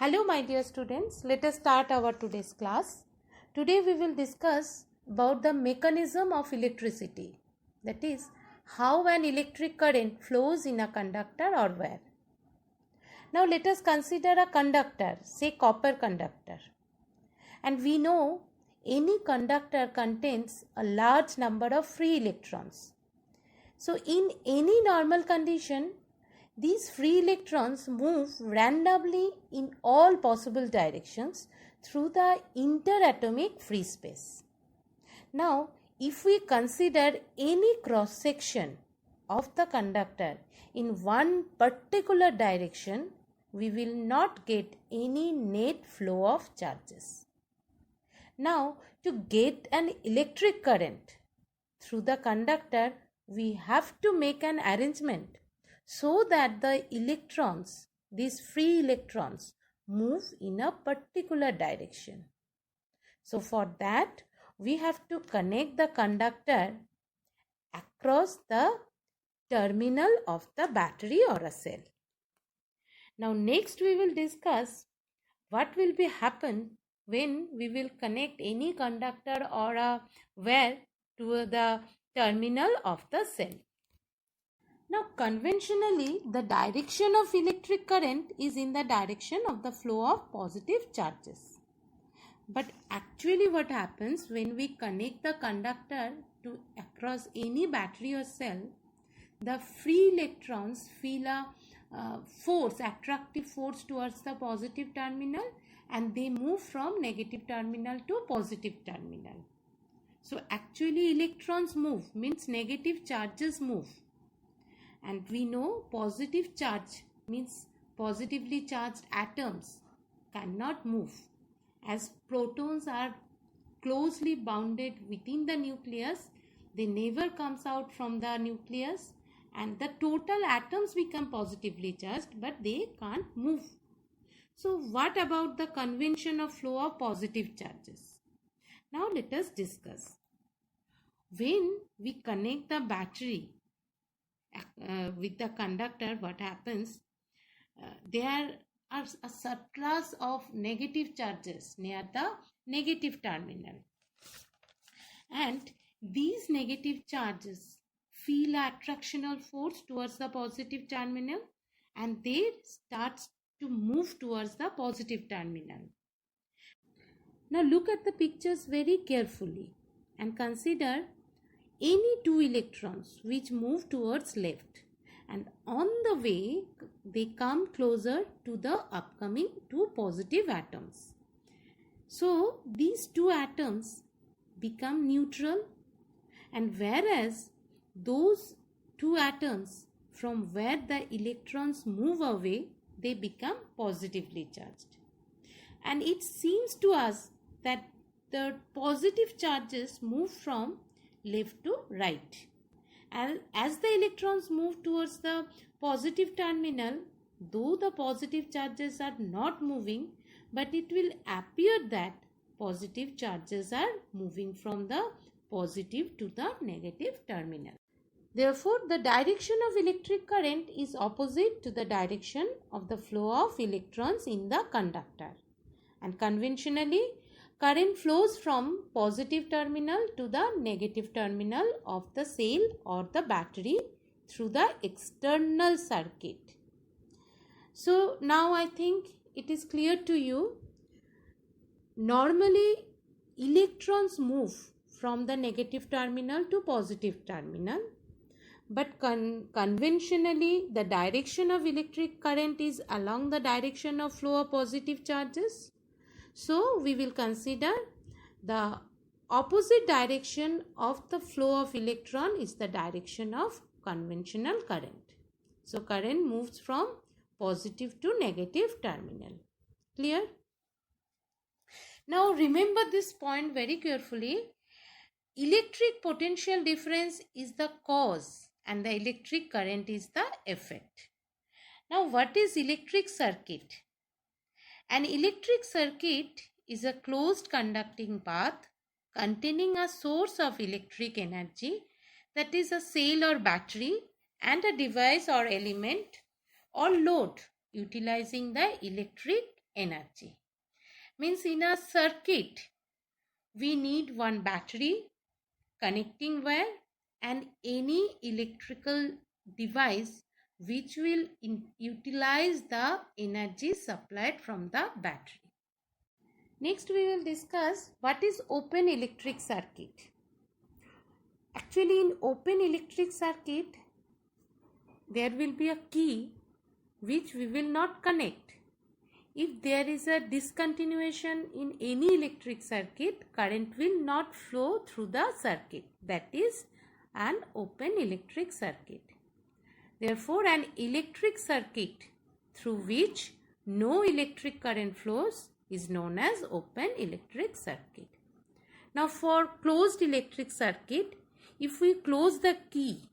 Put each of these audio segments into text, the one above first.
Hello my dear students, let us start our today's class. Today we will discuss about the mechanism of electricity, that is how an electric current flows in a conductor or wire. Now let us consider a conductor, say copper conductor, and we know any conductor contains a large number of free electrons. So in any normal condition, these free electrons move randomly in all possible directions through the interatomic free space. Now, if we consider any cross section of the conductor in one particular direction, we will not get any net flow of charges. Now, to get an electric current through the conductor, we have to make an arrangement so that the electrons, these free electrons, move in a particular direction. So for that, we have to connect the conductor across the terminal of the battery or a cell. Now next we will discuss what will be happen when we will connect any conductor or a wire to the terminal of the cell. Now conventionally, the direction of electric current is in the direction of the flow of positive charges. But actually what happens when we connect the conductor to across any battery or cell, the free electrons feel a attractive force towards the positive terminal, and they move from negative terminal to positive terminal. So actually electrons move, means negative charges move. And we know positive charge means positively charged atoms cannot move, as protons are closely bounded within the nucleus. They never comes out from the nucleus, and the total atoms become positively charged, but they can't move. So what about the convention of flow of positive charges? Now let us discuss. When we connect the battery with the conductor, what happens? There are a surplus of negative charges near the negative terminal, and these negative charges feel an attractional force towards the positive terminal, and they start to move towards the positive terminal. Now look at the pictures very carefully and consider any two electrons which move towards left, and on the way they come closer to the upcoming two positive atoms. So these two atoms become neutral, and whereas those two atoms from where the electrons move away, they become positively charged. And it seems to us that the positive charges move from left to right. And as the electrons move towards the positive terminal, though the positive charges are not moving, but it will appear that positive charges are moving from the positive to the negative terminal. Therefore, the direction of electric current is opposite to the direction of the flow of electrons in the conductor. And conventionally, current flows from positive terminal to the negative terminal of the cell or the battery through the external circuit. So now I think it is clear to you. Normally electrons move from the negative terminal to positive terminal, but conventionally the direction of electric current is along the direction of flow of positive charges. So we will consider the opposite direction of the flow of electron is the direction of conventional current. So current moves from positive to negative terminal. Clear? Now remember this point very carefully. Electric potential difference is the cause and the electric current is the effect. Now what is electric circuit? An electric circuit is a closed conducting path containing a source of electric energy, that is a cell or battery, and a device or element or load utilizing the electric energy. Means in a circuit, we need one battery, connecting wire, and any electrical device which will utilize the energy supplied from the battery. Next, we will discuss what is open electric circuit. Actually, in open electric circuit, there will be a key which we will not connect. If there is a discontinuation in any electric circuit, current will not flow through the circuit. That is an open electric circuit. Therefore, an electric circuit through which no electric current flows is known as open electric circuit. Now, for closed electric circuit, if we close the key,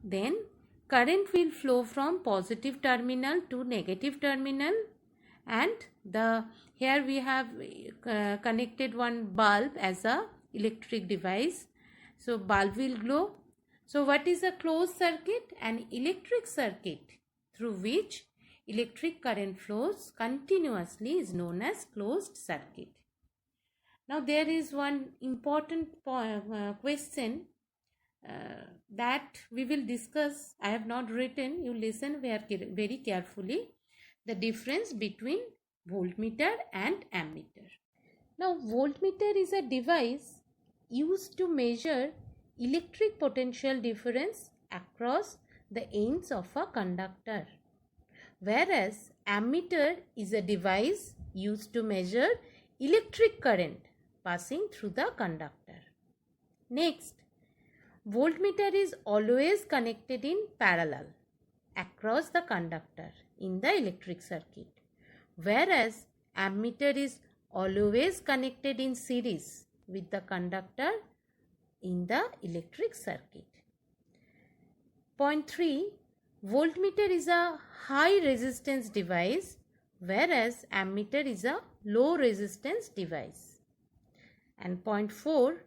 then current will flow from positive terminal to negative terminal, and here we have connected one bulb as a electric device. So bulb will glow. So what is a closed circuit? An electric circuit through which electric current flows continuously is known as closed circuit. Now there is one important question that we will discuss. I have not written, you listen very carefully. The difference between voltmeter and ammeter. Now voltmeter is a device used to measure electric potential difference across the ends of a conductor, whereas ammeter is a device used to measure electric current passing through the conductor. Next, voltmeter is always connected in parallel across the conductor in the electric circuit, whereas ammeter is always connected in series with the conductor in the electric circuit. Point 3. Voltmeter is a high resistance device, whereas ammeter is a low resistance device. And point 4.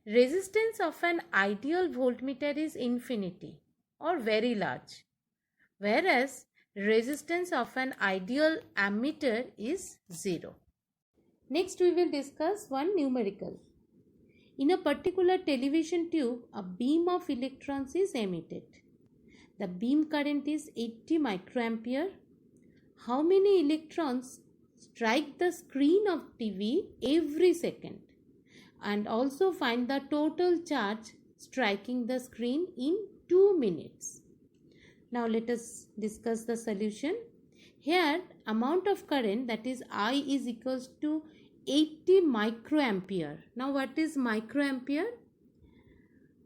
Resistance of an ideal voltmeter is infinity or very large, whereas resistance of an ideal ammeter is 0. Next, we will discuss one numerical. In a particular television tube, a beam of electrons is emitted. The beam current is 80 microampere. How many electrons strike the screen of TV every second? And also find the total charge striking the screen in 2 minutes. Now let us discuss the solution. Here, amount of current, that is I, is equals to 80 microampere. Now what is microampere?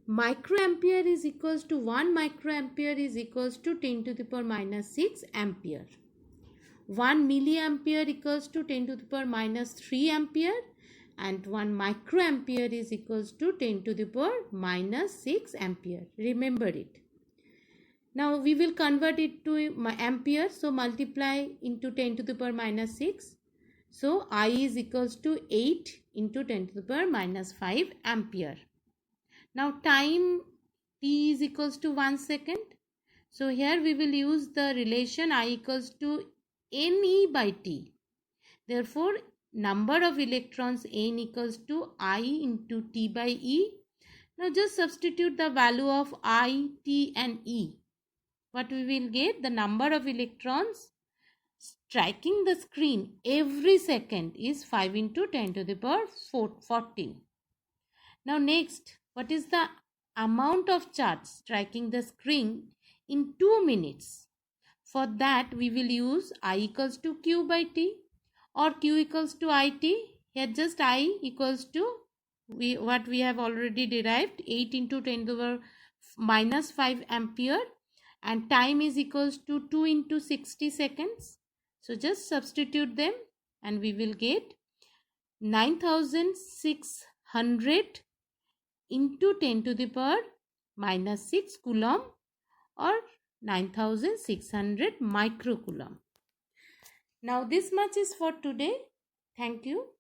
Microampere is equals to 1 microampere is equals to 10 to the power minus 6 ampere. 1 milliampere equals to 10 to the power minus 3 ampere, and 1 microampere is equals to 10 to the power minus 6 ampere. Remember it. Now we will convert it to ampere, so multiply into 10 to the power minus 6. So I is equals to 8 into 10 to the power minus 5 ampere. Now time t is equals to 1 second. So here we will use the relation I equals to NE by T. Therefore, number of electrons N equals to I into T by E. Now just substitute the value of I, T and E. What we will get? The number of electrons striking the screen every second is 5 into 10 to the power 14. Now next, what is the amount of charge striking the screen in 2 minutes? For that we will use I equals to Q by T or Q equals to IT. Here just I equals to what we have already derived, 8 into 10 to the power minus 5 ampere, and time is equals to 2 into 60 seconds. So just substitute them and we will get 9600 into 10 to the power minus 6 coulomb or 9600 microcoulomb. Now this much is for today. Thank you.